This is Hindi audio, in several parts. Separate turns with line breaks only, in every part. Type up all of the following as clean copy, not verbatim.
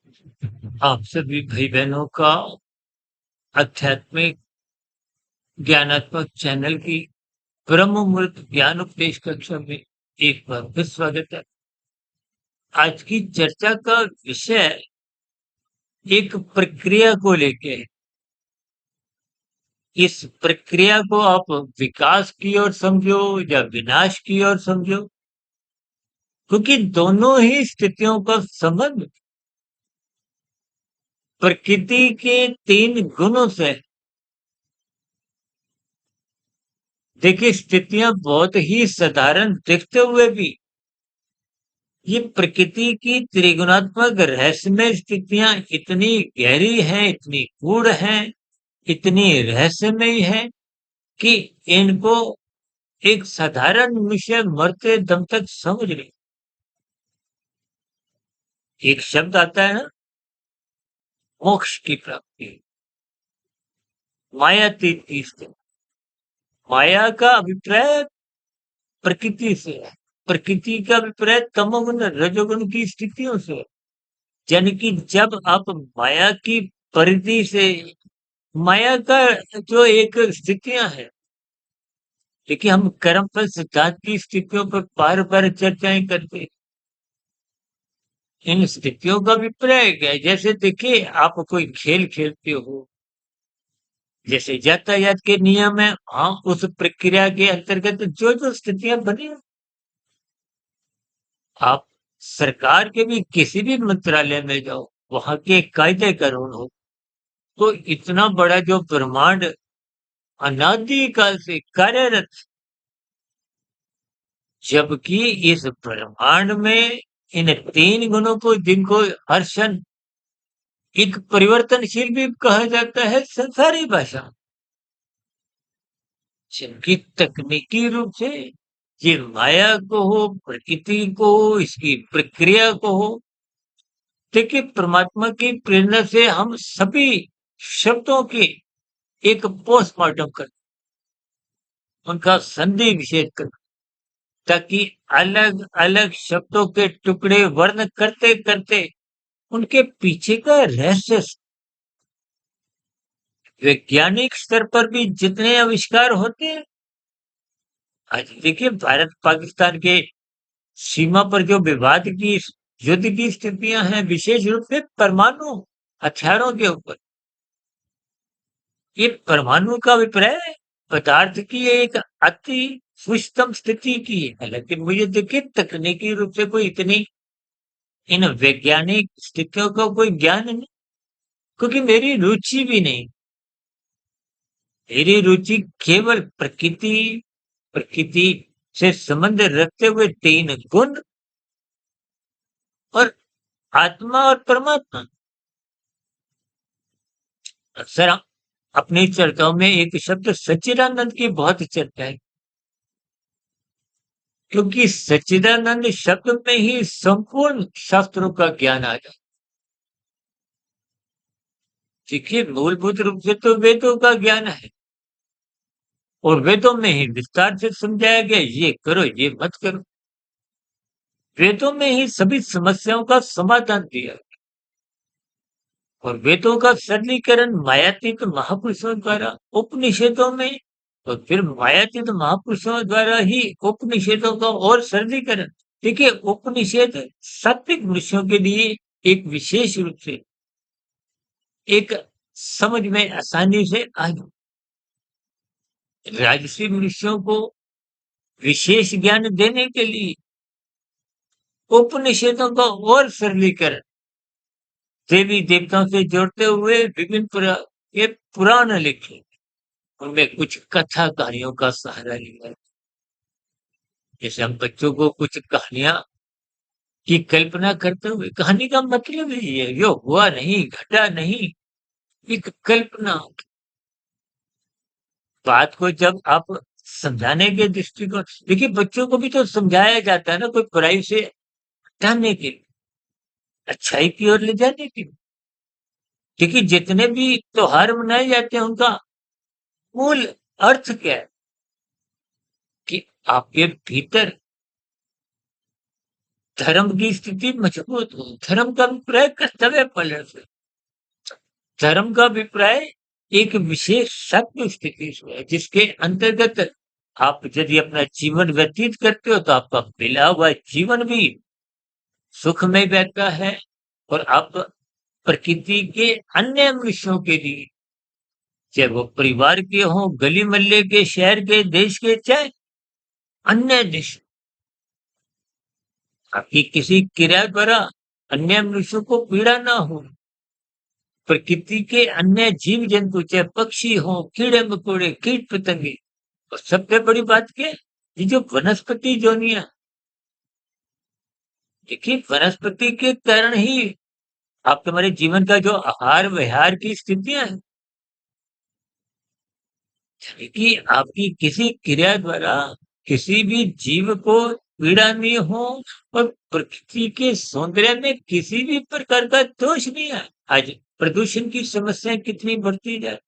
आप सभी भाई बहनों का आध्यात्मिक ज्ञानात्मक चैनल की ब्रह्म मुहूर्त ज्ञान उपदेश कक्षा में एक बार फिर स्वागत है। आज की चर्चा का विषय एक प्रक्रिया को लेके है। इस प्रक्रिया को आप विकास की ओर समझो या विनाश की ओर समझो, क्योंकि दोनों ही स्थितियों का संबंध प्रकृति के 3 गुणों से है। देखिए, स्थितियां बहुत ही साधारण दिखते हुए भी ये प्रकृति की त्रिगुणात्मक रहस्यमय स्थितियां इतनी गहरी हैं, इतनी गूढ़ हैं, इतनी रहस्यमयी हैं कि इनको एक साधारण मनुष्य मरते दम तक समझ नहीं। एक शब्द आता है ना, मोक्ष की प्राप्ति, मायातीत की स्थिति। माया का अभिप्राय प्रकृति से है, प्रकृति का अभिप्राय तमोगुण रजोगुण की स्थितियों से है। यानी कि जब आप माया की परिधि से, माया का जो एक स्थितियां हैं, देखिए हम कर्मफल सिद्धांत की स्थितियों पर बार बार चर्चाएं करते हैं। इन स्थितियों का अभिप्राय क्या है? जैसे देखिए, आप कोई खेल खेलते हो, जैसे यातायात के नियम है, हाँ, उस प्रक्रिया के अंतर्गत जो जो स्थितियां बनी, आप सरकार के भी किसी भी मंत्रालय में जाओ, वहां के कायदे कानून हो, तो इतना बड़ा जो ब्रह्मांड अनादि काल से कार्यरत, जबकि इस ब्रह्मांड में इन 3 गुणों को, जिनको हर क्षण एक परिवर्तनशील भी कहा जाता है संसारी भाषा में, जबकि तकनीकी रूप से ये माया को हो, प्रकृति को हो, इसकी प्रक्रिया को हो, देखिए परमात्मा की प्रेरणा से हम सभी शब्दों के एक पोस्टमार्टम कर, उनका संधि विच्छेद कर, ताकि अलग अलग शब्दों के टुकड़े वर्ण करते करते उनके पीछे का रहस्य, वैज्ञानिक स्तर पर भी जितने आविष्कार होते हैं, आज देखिए भारत पाकिस्तान के सीमा पर जो विवाद की युद्ध की स्थितियां हैं, विशेष रूप से परमाणु हथियारों के ऊपर, ये परमाणु का अभिप्राय पदार्थ की एक अति सूक्ष्म स्थिति की है। लेकिन मुझे देखिए तकनीकी रूप से कोई इतनी इन वैज्ञानिक स्थितियों का कोई ज्ञान नहीं, क्योंकि मेरी रुचि भी नहीं। मेरी रुचि केवल प्रकृति, प्रकृति से संबंध रखते हुए 3 गुण और आत्मा और परमात्मा। अक्सर हम अपनी चर्चाओं में एक शब्द सच्चिदानंद की बहुत चर्चा है, क्योंकि सच्चिदानंद शब्द में ही संपूर्ण शास्त्रों का ज्ञान आ जाता है। देखिए मूलभूत रूप से तो वेदों का ज्ञान है, और वेदों में ही विस्तार से समझाया गया, ये करो ये मत करो। वेदों में ही सभी समस्याओं का समाधान दिया, और वेदों का सरलीकरण मायातीत महापुरुषों द्वारा उपनिषदों में, तो फिर मायातीत महापुरुषों द्वारा ही उपनिषदों का और सरलीकरण। देखिए उपनिषद सात्विक मनुष्यों के लिए एक विशेष रूप से एक समझ में आसानी से आ, राजसी मनुष्यों को विशेष ज्ञान देने के लिए उपनिषदों का और सरलीकरण, देवी देवताओं से जोड़ते हुए विभिन्न के पुराण लिखे, उनमें कुछ कथा कहानियों का सहारा लिया। जैसे हम बच्चों को कुछ कहानियां की कल्पना करते हुए, कहानी का मतलब ही है जो हुआ नहीं, घटा नहीं, एक कल्पना। बात को जब आप समझाने के दृष्टिकोण, देखिए बच्चों को भी तो समझाया जाता है ना, कोई बुराई से हटाने के लिए, अच्छाई की ओर ले जाने के लिए। देखिए जितने भी त्योहार मनाए जाते हैं, उनका मूल अर्थ क्या है कि आपके भीतर धर्म की स्थिति मजबूत हो। धर्म का अभिप्राय कर्तव्य पालन से। धर्म का अभिप्राय एक विशेष सत्य स्थिति से है, जिसके अंतर्गत आप यदि अपना जीवन व्यतीत करते हो तो आपका मिला हुआ जीवन भी सुखमय रहता है, और आप प्रकृति के अन्य मनुष्यों के लिए, चाहे वो परिवार के हों, गली मोहल्ले के, शहर के, देश के, चाहे अन्य देश, आपकी किसी क्रिया द्वारा अन्य मनुष्यों को पीड़ा ना हो। प्रकृति के अन्य जीव जंतु, चाहे पक्षी हो, कीड़े मकोड़े, कीट पतंगे, और सबसे बड़ी बात क्या है, ये जो वनस्पति जोनिया, देखिए वनस्पति के कारण ही आप तुम्हारे जीवन का जो आहार विहार की स्थितियां हैं, कि आपकी किसी क्रिया द्वारा किसी भी जीव को पीड़ा नहीं हो, और प्रकृति के सौंदर्य में किसी भी प्रकार का दोष नहीं है। आज प्रदूषण की समस्या कितनी बढ़ती जाए,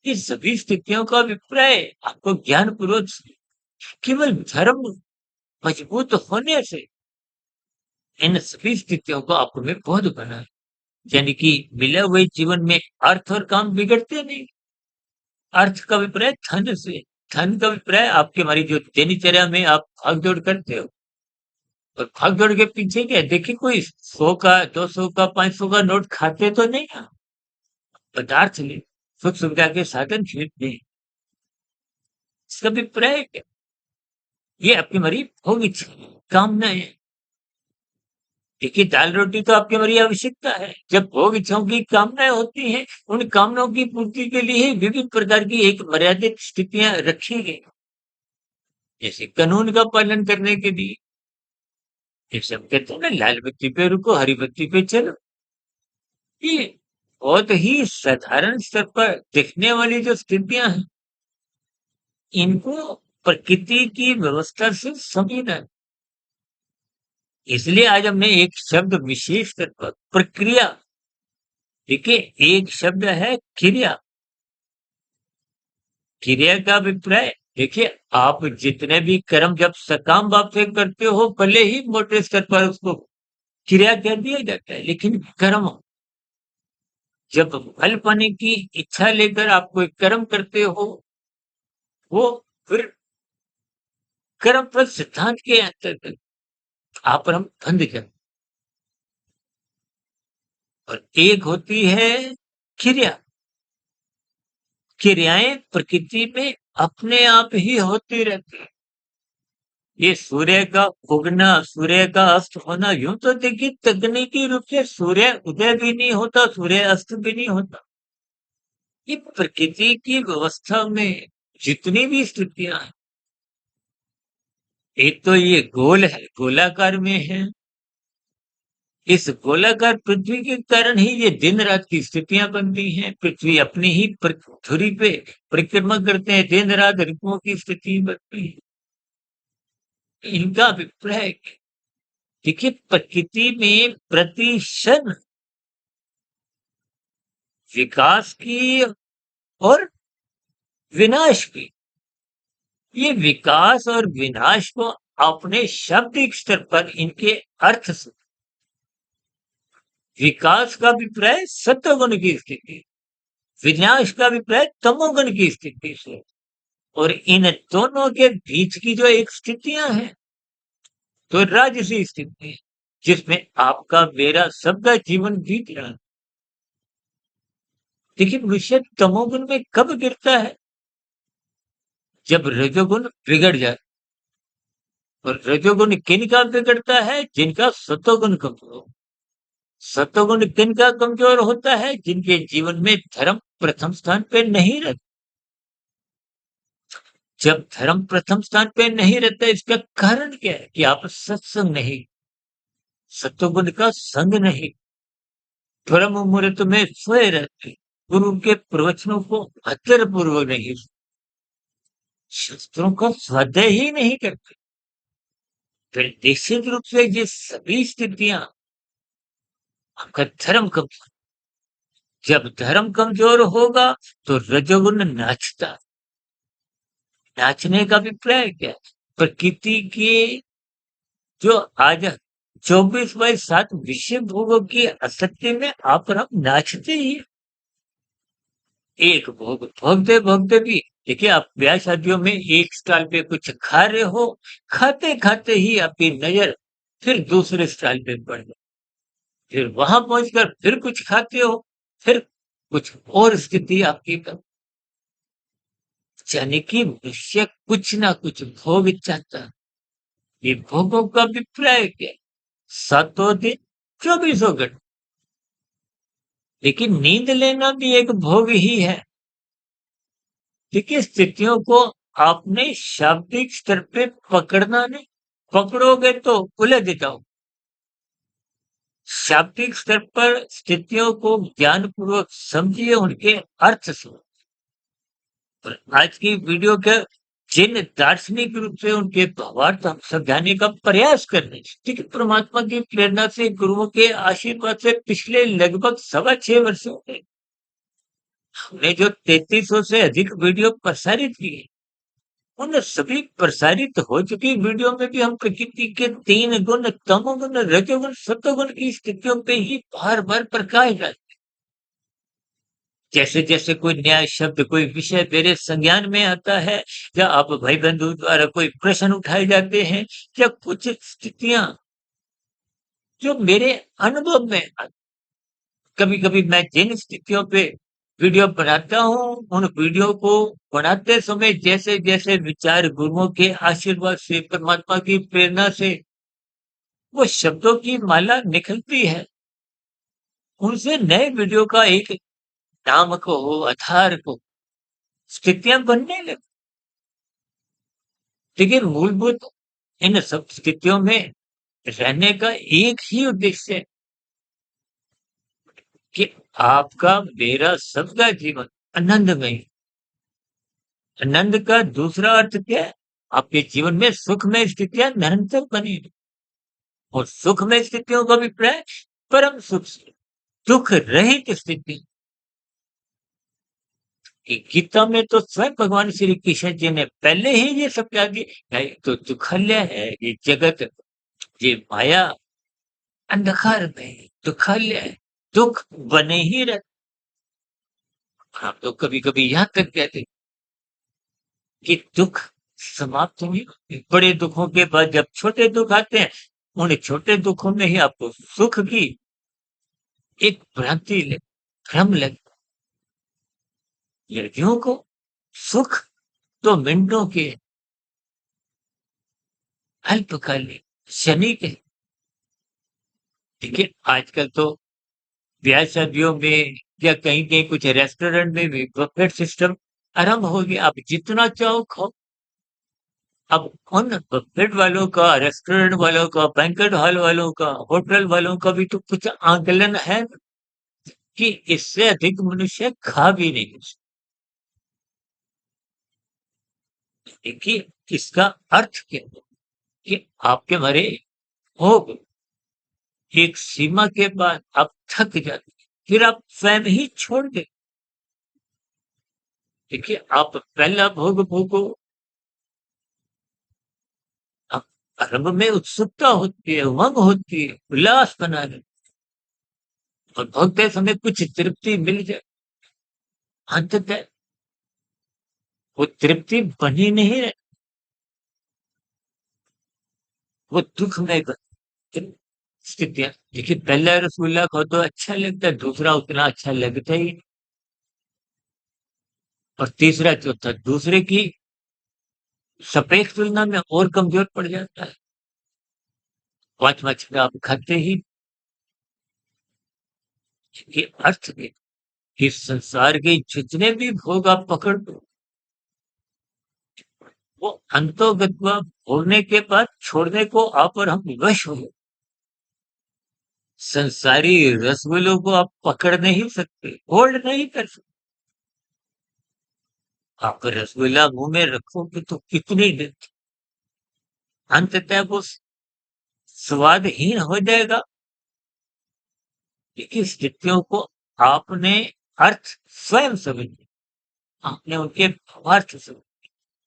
ये सभी स्थितियों का अभिप्राय आपको ज्ञान पूर्वक केवल धर्म मजबूत होने से इन सभी स्थितियों को आप में बोध बना, यानी कि मिले हुए जीवन में अर्थ और काम बिगड़ते नहीं। अर्थ का अभिप्राय धन से, धन का अभिप्राय आपकी हमारी जो दिनचर्या में आप भाग दौड़ करते हो, और भाग दौड़ के पीछे क्या है, देखिए कोई 100 का, 200 का, 500 का नोट खाते तो नहीं है, पदार्थ ले, सुख सुविधा के साधन खरीदते हैं। इसका अभिप्राय क्या, ये आपकी हमारी भोग इच्छा कामनाएं। देखिए दाल रोटी तो आपकी हमारी आवश्यकता है। जब भोग इच्छाओं की कामनाएं होती हैं, उन कामनाओं की पूर्ति के लिए विभिन्न प्रकार की एक मर्यादित स्थितियां रखी गई, जैसे कानून का पालन करने के लिए, जैसे हम कहते हैं ना, लाल बत्ती पे रुको, हरी बत्ती पे चलो। ये बहुत ही साधारण स्तर पर दिखने वाली जो स्थितियां हैं, इनको प्रकृति की व्यवस्था से समझना है। इसलिए आज हमने एक शब्द विशेष स्तर पर प्रक्रिया, देखिए एक शब्द है क्रिया। क्रिया का अभिप्राय, देखिए आप जितने भी कर्म जब सकाम भाव से करते हो, भले ही मोटे स्तर पर उसको क्रिया कह दिया जाता है, लेकिन कर्म, जब फल पाने की इच्छा लेकर आप कोई कर्म करते हो, वो फिर कर्म फल सिद्धांत के अंतर्गत आप पर हम बंध जाते, और एक होती है क्रिया। क्रियाएं प्रकृति में अपने आप ही होती रहती है। ये सूर्य का उगना, सूर्य का अस्त होना, यूं तो देखिए तकनीकी रूप से सूर्य उदय भी नहीं होता, सूर्य अस्त भी नहीं होता। ये प्रकृति की व्यवस्था में जितनी भी स्थितियां हैं, एक तो ये गोल है, गोलाकार में है। इस गोलाकार पृथ्वी के कारण ही ये दिन रात की स्थितियां बनती हैं। पृथ्वी अपनी ही धुरी पे परिक्रमा करते हैं, दिन रात ऋतुओं की स्थिति बनती है। इनका अभिप्राय, देखिए प्रकृति में प्रति क्षण विकास की और विनाश की, ये विकास और विनाश को अपने शाब्दिक स्तर पर इनके अर्थ से, विकास का अभिप्राय सत्वगुण की स्थिति, विनाश का अभिप्राय तमोगुण की स्थिति से, और इन दोनों के बीच की जो एक स्थितियां हैं, तो राजसी स्थिति है, जिसमें आपका मेरा सबका जीवन बीत रहा है। देखिए मनुष्य तमोगुण में कब गिरता है, जब रजोगुण बिगड़ जाए। और रजोगुण किनका बिगड़ता है, जिनका सत्वगुण कमजोर हो। सत्वगुण किनका कमजोर होता है, जिनके जीवन में धर्म प्रथम स्थान पे नहीं रहता। जब धर्म प्रथम स्थान पे नहीं रहता, इसका कारण क्या है, कि आप सत्संग नहीं, सत्वगुण का संग नहीं, ब्रह्म मुहूर्त में सोए रहते, गुरु के प्रवचनों को अत्यंत पूर्वक नहीं, शास्त्रों का स्वाध्याय ही नहीं करते, फिर निश्चित रूप से ये सभी स्थितियां आपका धर्म कमजोर, जब धर्म कमजोर होगा तो रजोगुण नाचता। नाचने का अभिप्राय क्या है, प्रकृति के जो आज 24/7 विषय भोगों की आसक्ति में आप और हम नाचते ही हैं। एक भोग भोगते भोगते भी देखिए, आप ब्याह शादियों में एक स्टॉल पे कुछ खा रहे हो, खाते खाते ही आपकी नजर फिर दूसरे स्टॉल पे पड़ गई, फिर वहां पहुंचकर फिर कुछ खाते हो, फिर कुछ और स्थिति आपकी यानी कि मनुष्य कुछ ना कुछ भोग चाहता है। ये भोगों का अभिप्राय क्या है? सातों दिन 24 घंटे। लेकिन नींद लेना भी एक भोग ही है। देखिए, स्थितियों को आपने शाब्दिक स्तर पे पकड़ना नहीं, पकड़ोगे तो उलझ जाओ। शाब्दिक स्तर पर स्थितियों को ज्ञानपूर्वक समझिए, उनके अर्थ समझिए। और आज की वीडियो के जिन दार्शनिक रूप से उनके भावार्थ हम समझाने का प्रयास कर रहे हैं, ठीक है, परमात्मा की प्रेरणा से, गुरुओं के आशीर्वाद से पिछले लगभग 6.25 वर्षों में हमने जो 3300 से अधिक वीडियो प्रसारित किए, उन सभी प्रसारित हो चुकी वीडियो में भी हम प्रकृति के 3 गुण, तमोगुण, रजोगुण, सतोगुण की स्थितियों पे ही बार बार प्रकाश डालते। जैसे जैसे कोई नया शब्द, कोई विषय मेरे संज्ञान में आता है, या आप भाई बंधु द्वारा कोई प्रश्न उठाए जाते हैं, या कुछ स्थितियां जो मेरे अनुभव में, कभी कभी मैं जिन स्थितियों पे वीडियो बनाता हूँ, उन वीडियो को बनाते समय जैसे जैसे विचार गुरुओं के आशीर्वाद से, परमात्मा की प्रेरणा से वो शब्दों की माला निकलती है, उनसे नए वीडियो का एक नाम को, आधार को, स्थितियां बनने लगी। लेकिन मूलभूत इन सब स्थितियों में रहने का एक ही उद्देश्य है कि आपका, मेरा, सबका जीवन आनंदमय। आनंद का दूसरा अर्थ क्या है? आपके जीवन में सुखमय स्थितियां निरंतर बनी रहें। और सुखमय स्थितियों का अभिप्राय परम सुख से, दुख रहित स्थिति। गीता में तो स्वयं भगवान श्री कृष्ण जी ने पहले ही ये सब कहा कि ये तो दुखल्य है, ये जगत, ये माया अंधकार में दुखल्य है, दुख बने ही रहते। हम तो कभी कभी यहाँ तक कहते कि दुख समाप्त नहीं होते। बड़े दुखों के बाद जब छोटे दुख आते हैं, उन छोटे दुखों में ही आपको सुख की एक भ्रांति लग, भ्रम लग। लड़कियों को सुख तो मिनटों के, अल्पकालिक, क्षणिक है। देखिए, आजकल तो ब्याह शादियों में या कहीं कहीं कुछ रेस्टोरेंट में भी बफेट सिस्टम आरंभ हो गया। आप जितना चाहो खाओ। अब उन बफेट वालों का, रेस्टोरेंट वालों का, बैंक्वेट हॉल वालों का, होटल वालों का भी तो कुछ आकलन है कि इससे अधिक मनुष्य खा भी नहीं सकते। देखिए, इसका अर्थ क्या है कि आपके हमारे भोग एक सीमा के बाद आप थक जाते, फिर आप स्वयं ही छोड़ दे। देखिए, आप पहला भोग भोगो, आप आरंभ में उत्सुकता होती है, उमंग होती है, उल्लास बना रहे, और भोगते समय कुछ तृप्ति मिल जाए, अंततः वो तृप्ति बनी नहीं रहे, वो दुखमय स्थितियां। देखिए, पहला रसगुल्ला खाओ तो अच्छा लगता है, दूसरा उतना अच्छा लगता ही नहीं, और तीसरा चौथा दूसरे की सापेक्ष तुलना में और कमजोर पड़ जाता है। पांचवा छठा आप खाते ही। ये अर्थ है कि संसार के जितने भी भोग आप पकड़ दो, वो अंतोगत्वा भोगने के बाद छोड़ने को आप और हम विवश हो गए। संसारी रसगुल्लों को आप पकड़ नहीं सकते, होल्ड नहीं कर सकते। आप रसगुल्ला मुंह में रखोगे तो कितनी देर, अंततः वो स्वादहीन हो जाएगा। लेकिन स्थितियों को आपने अर्थ स्वयं समझे, आपने उनके भावार्थ समझे।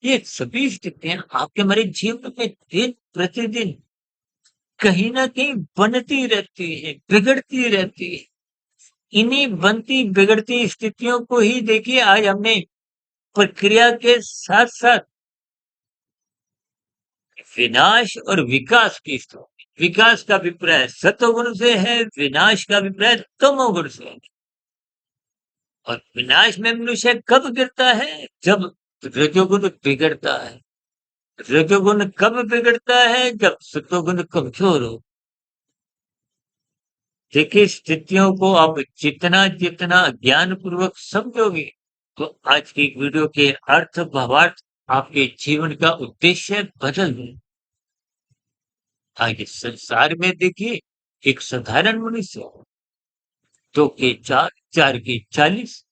ये सभी स्थितियां आपके हमारे जीवन में दिन प्रतिदिन कहीं न कहीं बनती रहती है, बिगड़ती रहती है। इन्हीं बनती बिगड़ती स्थितियों को ही देखिए आज हमने प्रक्रिया के साथ-साथ विनाश और विकास की स्थिति। विकास का अभिप्राय सत्वगुण से है, विनाश का अभिप्राय तमोगुण से है। और विनाश में मनुष्य कब गिरता है? जब रजोगुण बिगड़ता है। रजोगुण कब बिगड़ता है? जब सत्वगुण कमजोर हो। देखिए स्थितियों को आप जितना ज्ञान पूर्वक समझोगे, तो आज की वीडियो के अर्थ भावार्थ आपके जीवन का उद्देश्य बदल दें। आज इस संसार में देखिए एक साधारण मनुष्य 2 के 4, 4 के 40,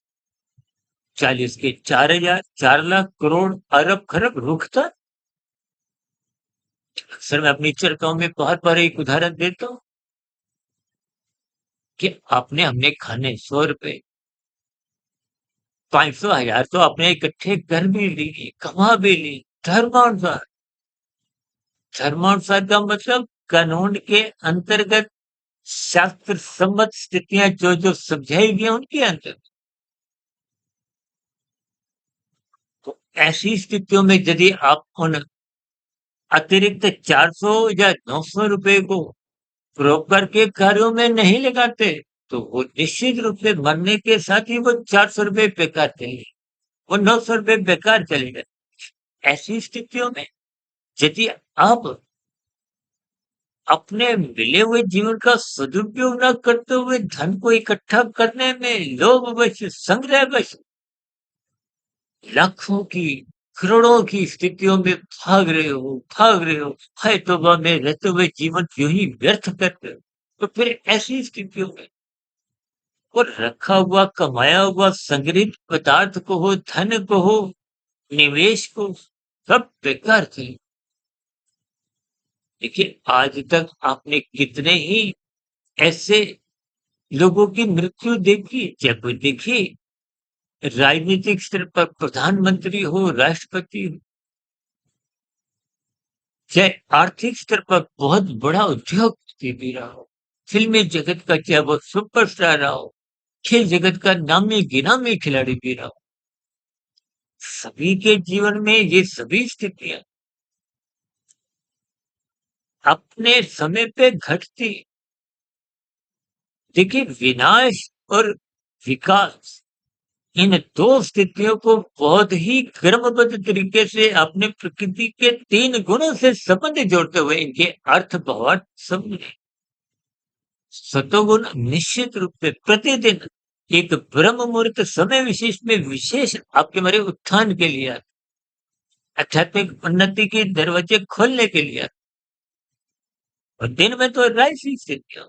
40 के 4000, 4 लाख करोड़ अरब खरब रुखता। अक्सर मैं अपनी चर्चाओं में बार-बार एक उदाहरण देता हूँ कि आपने हमने खाने ₹100, 500, 1000 तो आपने इकट्ठे कर भी लिए, कमा भी ली, धर्मानुसार। धर्मानुसार का मतलब कानून के अंतर्गत शास्त्र सम्मत स्थितियां जो समझाई गई उनके अंतर्गत। तो ऐसी स्थितियों में यदि आप उन अतिरिक्त 400 या 900 रुपए को ब्रोकर के कार्यों में नहीं लगाते, तो वो निश्चित रूप से मरने के साथ ही वो 400 रुपए बेकार चले, वो 900 रुपए बेकार चले गए। ऐसी स्थितियों में यदि आप अपने मिले हुए जीवन का सदुपयोग न करते हुए धन को इकट्ठा करने में लोभवश, संग्रहवश लाखों की, करोड़ों की स्थितियों में भाग रहे हो, हाय तौबा में रहते हुए जीवन यूं ही व्यर्थ करते हो, तो फिर ऐसी स्थितियों में वो रखा हुआ, कमाया हुआ, संग्रहित पदार्थ को हो, धन को हो, निवेश को, सब बेकार चले। देखिए, आज तक आपने कितने ही ऐसे लोगों की मृत्यु देखी, चाहे कोई देखिए राजनीतिक स्तर पर प्रधानमंत्री हो, राष्ट्रपति हो, चाहे आर्थिक स्तर पर बहुत बड़ा उद्योगपति भी रहा हो, फिल्मी जगत का चाहे वो सुपरस्टार रहा हो, खेल जगत का नामी-गिनामी खिलाड़ी भी रहा हो, सभी के जीवन में ये सभी स्थितियाँ अपने समय पे घटती। देखिए विनाश और विकास इन 2 स्थितियों को बहुत ही क्रमबद्ध तरीके से अपने प्रकृति के 3 गुणों से संबंध जोड़ते हुए इनके अर्थ भावार्थ समझें। सतोगुण निश्चित रूप से प्रतिदिन एक ब्रह्म मुहूर्त समय विशेष में विशेष आपके हमारे उत्थान के लिए आते, आध्यात्मिक उन्नति के दरवाजे खोलने के लिए आते। और दिन में तो राशि स्थितियां,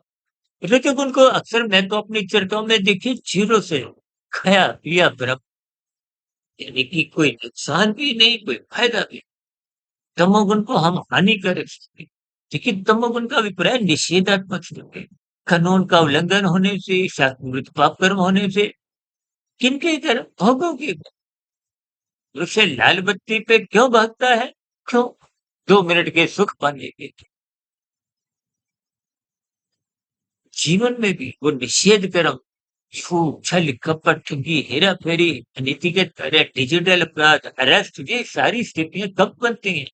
रजोगुण को अक्सर मैं तो अपनी चर्चाओं में देखिए 0 से खाया पिया ब्रह्म, यानी कि कोई नुकसान भी नहीं, कोई फायदा भी। तमोगुण को हम हानिकारक स्थिति, लेकिन तमोगुण का अभिप्राय निषेधात्मक स्थिति, कानून का उल्लंघन होने से, शास्त्रविरुद्ध पाप कर्म होने से, किनके कर्म? भोगों के कर्म। मनुष्य लाल बत्ती पे क्यों भागता है? क्यों? 2 मिनट के सुख पाने के लिए। जीवन में भी वो निषेध कर्म, झूठ, छल, कपट, ठगी, हेरा-फेरी, अनीतिगत कार्य, डिजिटल अपराध, अरेस्ट, ये सारी स्थितियां कब बनती हैं?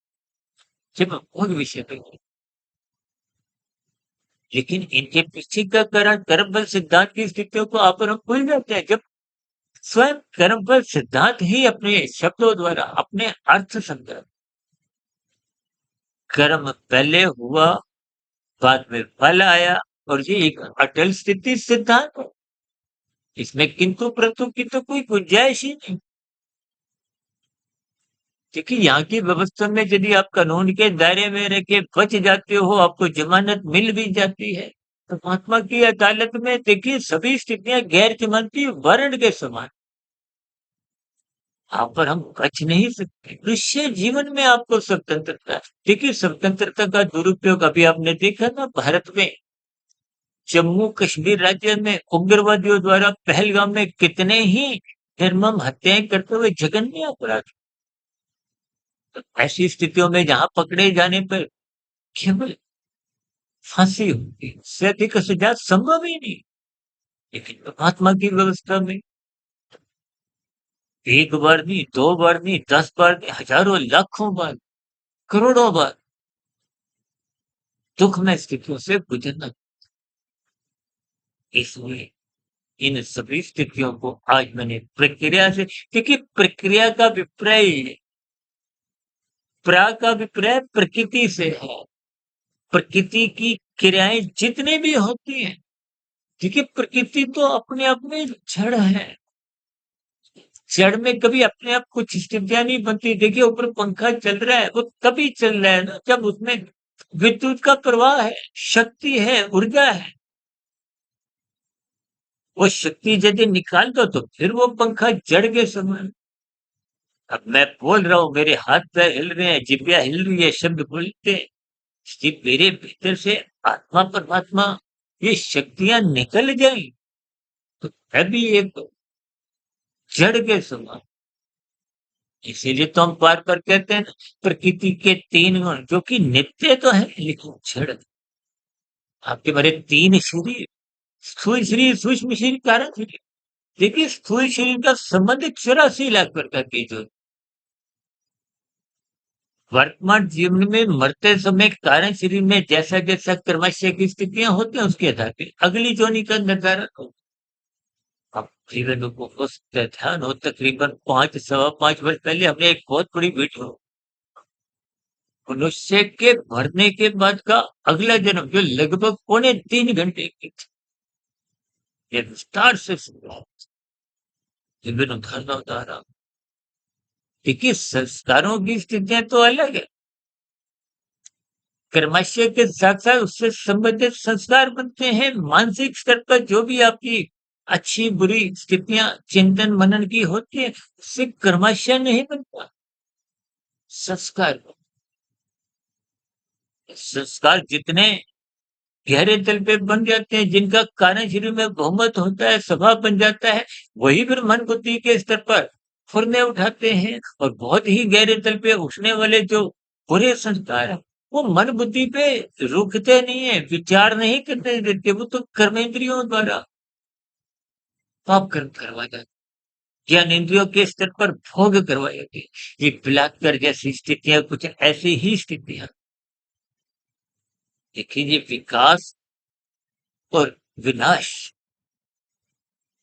जब हम भोग विषय पे हों। लेकिन इनके पीछे का कारण कर्मबल सिद्धांत की स्थितियों को आप और हम भूल जाते हैं। जब स्वयं कर्मबल सिद्धांत ही अपने शब्दों द्वारा अपने अर्थ समझा, कर्म पहले हुआ, बाद में फल आया और ये एक अटल स्थिति सिद्धांत है। इसमें किंतु परंतु की तो कोई गुंजाइश ही नहीं। देखिए यहाँ की व्यवस्था में यदि आप कानून के दायरे में रह के बच जाते हो, आपको जमानत मिल भी जाती है, तो महात्मा की अदालत में देखिए सभी स्थितियां गैर जमानती वारंट के समान। यहाँ पर हम बच नहीं सकते। निश्चय जीवन में आपको स्वतंत्रता, देखिए स्वतंत्रता का दुरुपयोग अभी आपने देखा ना भारत में, जम्मू कश्मीर राज्य में उग्रवादियों द्वारा पहलगाम में कितने ही निर्मम हत्याएं करते हुए जघन्य अपराध। तो ऐसी स्थितियों में जहां पकड़े जाने पर केवल फांसी होगी, इससे अधिक सजा संभव ही नहीं। लेकिन परमात्मा की व्यवस्था में एक बार नहीं, दो बार नहीं, 10 बार नहीं, हजारों लाखों बार, करोड़ों बार दुखमय स्थितियों से गुजरना। इसलिए इन सभी स्थितियों को आज मैंने प्रक्रिया से, क्योंकि प्रक्रिया का विपर्य, का विपर्य प्रकृति से है। प्रकृति की क्रियाएं जितनी भी होती हैं, देखिए प्रकृति तो अपने आप में जड़ है। जड़ में कभी अपने आप कुछ स्थितियां नहीं बनती। देखिए ऊपर पंखा चल रहा है, वो तभी चल रहा है ना जब उसमें विद्युत का प्रवाह है, शक्ति है, ऊर्जा है। वो शक्ति यदि निकाल दो तो फिर वो पंखा जड़ के समान। अब मैं बोल रहा हूँ, मेरे हाथ पैर हिल रहे हैं, जिभ्या हिल रही है, शब्द बोलते हैं, सिर्फ मेरे भीतर से आत्मा परमात्मा ये शक्तियां निकल जाए तो है भी एक जड़ के समान। इसीलिए तो हम बार बार कहते हैं ना, प्रकृति के 3 गुण जो कि नित्य तो है लेकिन जड़। आपके बड़े 3 शरीर, स्थूल शरीर, सूक्ष्म शरीर, कारण शरीर। देखिए स्थूल शरीर का संबंध 84 लाख प्रकार की जो वर्तमान जीवन में मरते समय कारण शरीर में जैसा जैसा कर्मशय की स्थितियां होती हैं उसके आधार पर अगली जोनी का निर्धारण हो। अब जीवन को हो सकता है ध्यान हो, तकरीबन 5 सवा 5 वर्ष पहले हमने एक बहुत बड़ी वीडियो मनुष्य के मरने के बाद का अगला जन्म जो लगभग 3.25 घंटे की थी, ये विस्तार से सुना, विभिन्न उदाहरण बता रहा हूं। देखिए संस्कारों की स्थितियां तो अलग है, कर्मशय के साथ साथ उससे संबंधित संस्कार बनते हैं। मानसिक स्तर पर जो भी आपकी अच्छी बुरी स्थितियां चिंतन मनन की होती है उससे कर्मशय नहीं बनता, संस्कार। संस्कार जितने गहरे तल पे बन जाते हैं, जिनका कारण शरीर में बहुमत होता है, स्वभाव बन जाता है, वही फिर मन बुद्धि के स्तर पर फुरने उठाते हैं। और बहुत ही गहरे तल पे उठने वाले जो बुरे संस्कार हैं वो मन बुद्धि पे रुकते नहीं है, विचार नहीं करने देते, वो तो कर्मेंद्रियों द्वारा पाप कर्म करवाए जाते, ज्ञान इंद्रियों के स्तर पर भोग करवाए जाते हैं। ये बलात्कार जैसी स्थितियां कुछ ऐसी ही स्थितियां। देखिए ये विकास और विनाश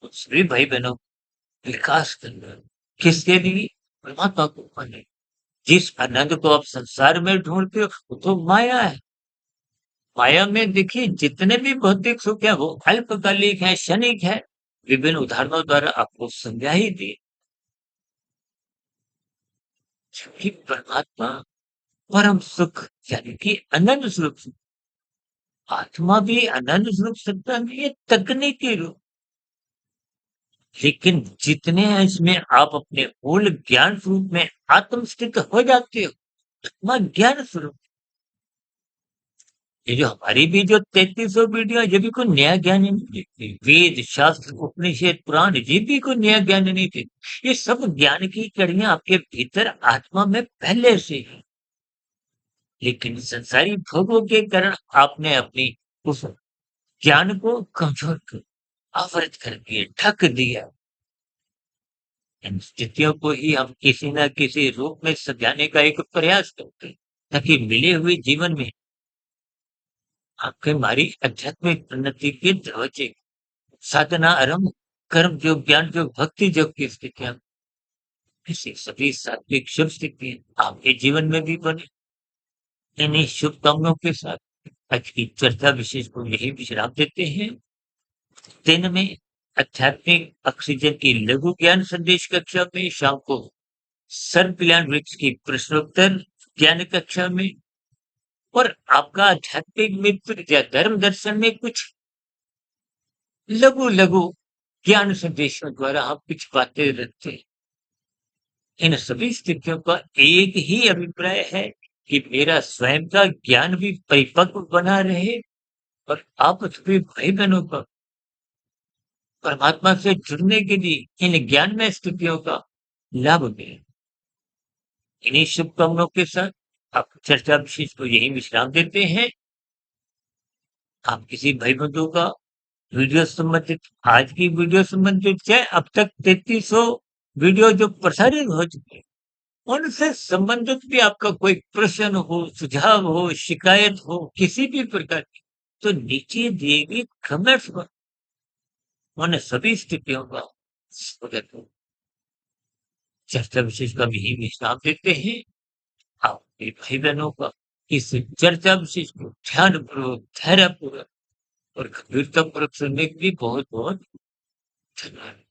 सभी भाई बहनों विकास करना किसके लिए? परमात्मा को पाने। जिस आनंद को आप संसार में ढूंढते हो वो तो माया है। माया में देखिए जितने भी भौतिक सुख है वो अल्पकालिक है, क्षणिक है। विभिन्न उदाहरणों द्वारा आपको समझा ही दिए। जबकि परमात्मा परम सुख यानी कि अनंत सुख, आत्मा भी अनंत सुख सकता नहीं है तकनीकी रूप। लेकिन जितने हैं इसमें आप अपने मूल ज्ञान स्वरूप में आत्मस्थित हो जाते हो, आत्मा ज्ञान स्वरूप। ये जो हमारी भी जो 3300 वीडियो है, ये भी कोई नया ज्ञान ही नहीं देती। वेद शास्त्र उपनिषद पुराण ये भी कोई नया ज्ञान नहीं देते। ये सब ज्ञान की कड़ियां आपके भीतर आत्मा में पहले से ही। लेकिन संसारी भोगों के कारण आपने अपनी उस ज्ञान को कमजोर कर, आवृत कर दिया, ढक दिया। इन स्थितियों को ही हम किसी न किसी रूप में सजाने का एक प्रयास करते हैं ताकि मिले हुए जीवन में आपके हमारी आध्यात्मिक उन्नति के दरवाजे, साधना आरंभ, कर्म योग, ज्ञान योग, भक्ति योग की स्थितियां, ऐसी सभी सात्विक शुभ स्थितियां आपके जीवन में भी बने। इन्हीं शुभकामनाओं के साथ आज की चर्चा विशेष को यही विश्राम देते हैं। दिन में आध्यात्मिक ऑक्सीजन की लघु ज्ञान संदेश कक्षा में, शाम को सर्व कल्याण वृक्ष की प्रश्नोत्तर ज्ञान कक्षा में, और आपका आध्यात्मिक मित्र या धर्म दर्शन में कुछ लघु लघु ज्ञान संदेशों द्वारा हम कुछ बातें रखते हैं। इन सभी स्थितियों का एक ही अभिप्राय है कि मेरा स्वयं का ज्ञान भी परिपक्व बना रहे और आप सभी भाई बहनों का परमात्मा से जुड़ने के लिए इन ज्ञानमय स्थितियों का लाभ मिले। इन्हीं शुभकामनाओं के साथ आप चर्चा विशेष को यही विश्राम देते हैं। आप किसी भाई बंधु का वीडियो संबंधित, आज की वीडियो संबंधित क्या है, अब तक 3300 वीडियो जो प्रसारित हो चुके हैं, उनसे संबंधित भी आपका कोई प्रश्न हो, सुझाव हो, शिकायत हो, किसी भी प्रकार की, तो नीचे दिए गए कमेंट्स में उन सभी स्थितियों का स्वागत हो। चर्चा विशेष का यही विश्राम देते हैं। आप अपने भाई बहनों का इस चर्चा विशेष को ध्यानपूर्वक, धैर्यपूर्वक और गंभीरतापूर्वक सुनने के लिए बहुत बहुत धन्यवाद।